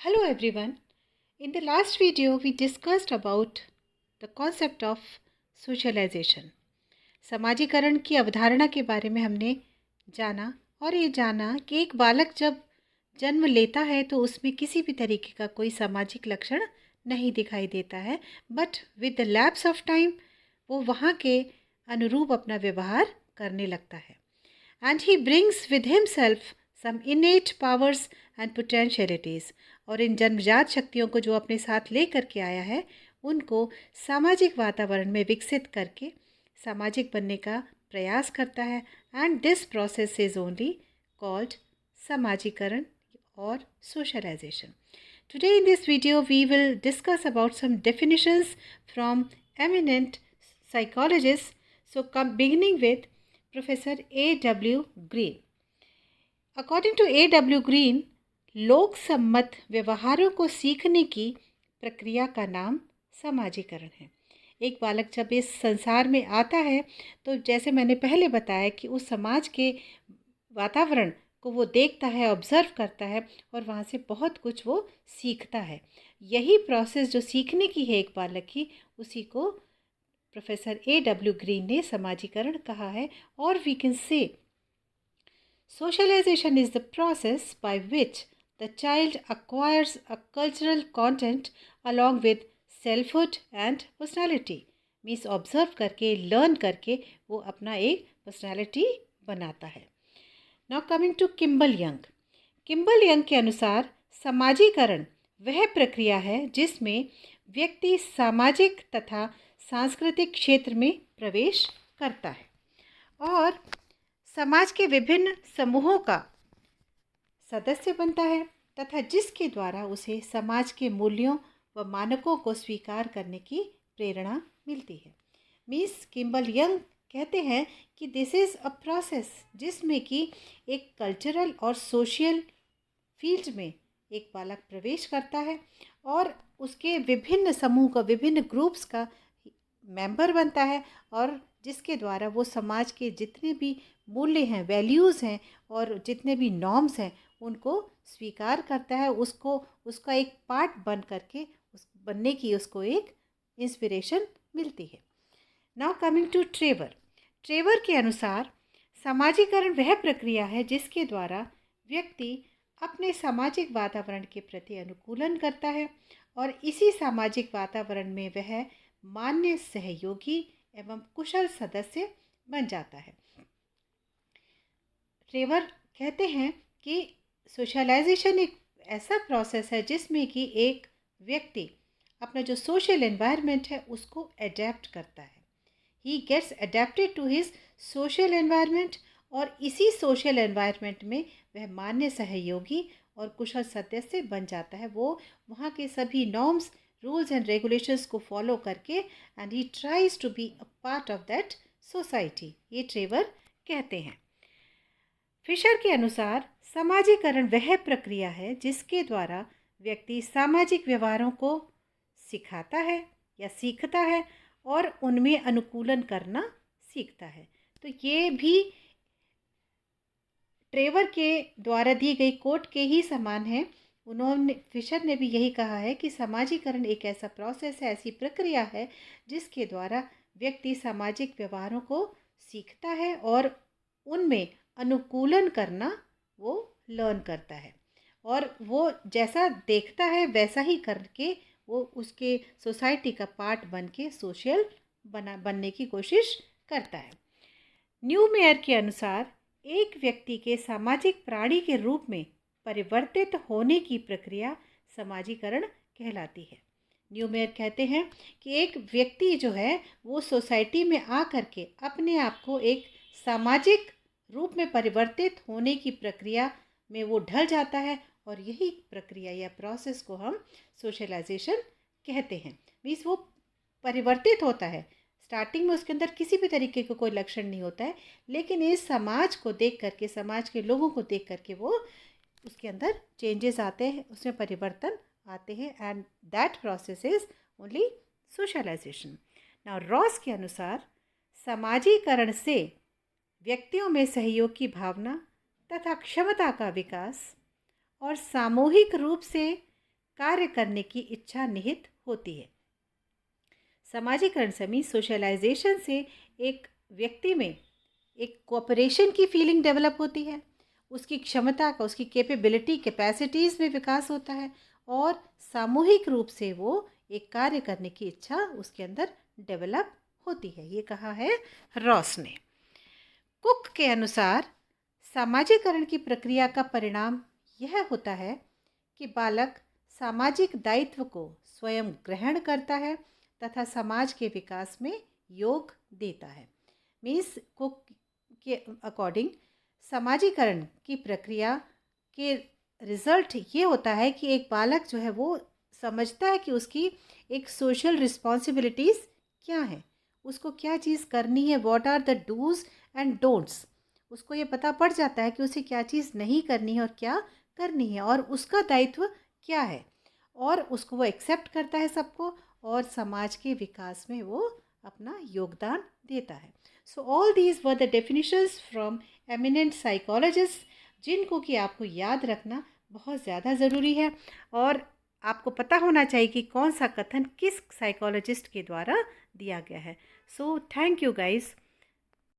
Hello everyone. In the last video we discussed about the concept of socialization. समाजीकरण की अवधारणा के बारे में हमने जाना और ये जाना कि एक बालक जब जन्म लेता है तो उसमें किसी भी तरीके का कोई सामाजिक लक्षण नहीं दिखाई देता है, but with the lapse of time वो वहाँ के अनुरूप अपना व्यवहार करने लगता है. And he brings with himself some innate powers and potentialities. और इन जन्मजात शक्तियों को जो अपने साथ ले करके आया है उनको सामाजिक वातावरण में विकसित करके सामाजिक बनने का प्रयास करता है. And this process is only called समाजीकरण और socialization. Today in this video we will discuss about some definitions from eminent psychologists. So beginning with Professor A.W. Green. According to A.W. Green, लोक सम्मत व्यवहारों को सीखने की प्रक्रिया का नाम समाजीकरण है. एक बालक जब इस संसार में आता है तो जैसे मैंने पहले बताया कि उस समाज के वातावरण को वो देखता है, ऑब्ज़र्व करता है और वहाँ से बहुत कुछ वो सीखता है. यही प्रोसेस जो सीखने की है एक बालक की, उसी को प्रोफेसर A.W. ग्रीन ने समाजीकरण कहा है. और we can say socialization is the process by which the child acquires a cultural content along with selfhood and personality. Means observe करके, लर्न करके वो अपना एक पर्सनालिटी बनाता है. Now coming to Kimball Young. Kimball Young के अनुसार समाजीकरण वह प्रक्रिया है जिसमें व्यक्ति सामाजिक तथा सांस्कृतिक क्षेत्र में प्रवेश करता है और समाज के विभिन्न समूहों का सदस्य बनता है तथा जिसके द्वारा उसे समाज के मूल्यों व मानकों को स्वीकार करने की प्रेरणा मिलती है. मिस किम्बल यंग कहते हैं कि दिस इज़ अ प्रोसेस जिसमें कि एक कल्चरल और सोशल फील्ड में एक बालक प्रवेश करता है और उसके विभिन्न समूह का, विभिन्न ग्रुप्स का मेंबर बनता है और जिसके द्वारा वो समाज के जितने भी मूल्य हैं, वैल्यूज़ हैं और जितने भी नॉर्म्स हैं उनको स्वीकार करता है. उसका एक पार्ट बन करके उस बनने की उसको एक इंस्पिरेशन मिलती है. Now coming to Trevor. Trevor के अनुसार समाजीकरण वह प्रक्रिया है जिसके द्वारा व्यक्ति अपने सामाजिक वातावरण के प्रति अनुकूलन करता है और इसी सामाजिक वातावरण में वह मान्य सहयोगी एवं कुशल सदस्य बन जाता है. ट्रेवर कहते हैं कि सोशलाइजेशन एक ऐसा प्रोसेस है जिसमें कि एक व्यक्ति अपना जो सोशल एनवायरनमेंट है उसको अडेप्ट करता है. He gets adapted to his social environment और इसी सोशल एनवायरनमेंट में वह मान्य सहयोगी और कुशल सदस्य बन जाता है. वो वहाँ के सभी नॉर्म्स, रूल्स एंड रेगुलेशंस को फॉलो करके and he tries to be a part of that society. ये ट्रेवर कहते हैं. फिशर के अनुसार समाजीकरण वह प्रक्रिया है जिसके द्वारा व्यक्ति सामाजिक व्यवहारों को सिखाता है या सीखता है और उनमें अनुकूलन करना सीखता है. तो ये भी ट्रेवर के द्वारा दी गई कोट के ही समान है. फिशर ने भी यही कहा है कि समाजीकरण एक ऐसा प्रोसेस है, ऐसी प्रक्रिया है जिसके द्वारा व्यक्ति सामाजिक व्यवहारों को सीखता है और उनमें अनुकूलन करना वो लर्न करता है और वो जैसा देखता है वैसा ही करके वो उसके सोसाइटी का पार्ट बन के सोशल बनने की कोशिश करता है. न्यूमेयर के अनुसार एक व्यक्ति के सामाजिक प्राणी के रूप में परिवर्तित होने की प्रक्रिया समाजीकरण कहलाती है. न्यूमेयर कहते हैं कि एक व्यक्ति जो है वो सोसाइटी में आ करके अपने आप को एक सामाजिक रूप में परिवर्तित होने की प्रक्रिया में वो ढल जाता है और यही प्रक्रिया या प्रोसेस को हम सोशलाइजेशन कहते हैं. मीन्स वो परिवर्तित होता है. स्टार्टिंग में उसके अंदर किसी भी तरीके का कोई लक्षण नहीं होता है, लेकिन इस समाज को देख करके, समाज के लोगों को देख करके वो उसके अंदर चेंजेस आते हैं, उसमें परिवर्तन आते हैं and that process is only socialization. Now Ross के अनुसार समाजीकरण से व्यक्तियों में सहयोग की भावना तथा क्षमता का विकास और सामूहिक रूप से कार्य करने की इच्छा निहित होती है। समाजीकरण से मीन्स सोशलाइजेशन से एक व्यक्ति में एक कोऑपरेशन की फीलिंग डेवलप होती है, उसकी क्षमता का, उसकी कैपेबिलिटी कैपेसिटीज़ में विकास होता है और सामूहिक रूप से वो एक कार्य करने की इच्छा उसके अंदर डेवलप होती है। ये कहा है रॉस ने। कुक के अनुसार सामाजिकरण की प्रक्रिया का परिणाम यह होता है कि बालक सामाजिक दायित्व को स्वयं ग्रहण करता है तथा समाज के विकास में योग देता है। मीन्स कुक के अकॉर्डिंग समाजीकरण की प्रक्रिया के रिजल्ट ये होता है कि एक बालक जो है वो समझता है कि उसकी एक सोशल रिस्पॉन्सिबिलिटीज़ क्या है, उसको क्या चीज़ करनी है, what are the dos and don'ts. उसको ये पता पड़ जाता है कि उसे क्या चीज़ नहीं करनी है और क्या करनी है और उसका दायित्व क्या है, और उसको वो एक्सेप्ट करता है सबको और समाज के विकास में वो अपना योगदान देता है। So all these were the definitions from eminent psychologist, जिनको कि आपको याद रखना बहुत ज़्यादा ज़रूरी है और आपको पता होना चाहिए कि कौन सा कथन किस साइकोलॉजिस्ट के द्वारा दिया गया है। So thank you guys.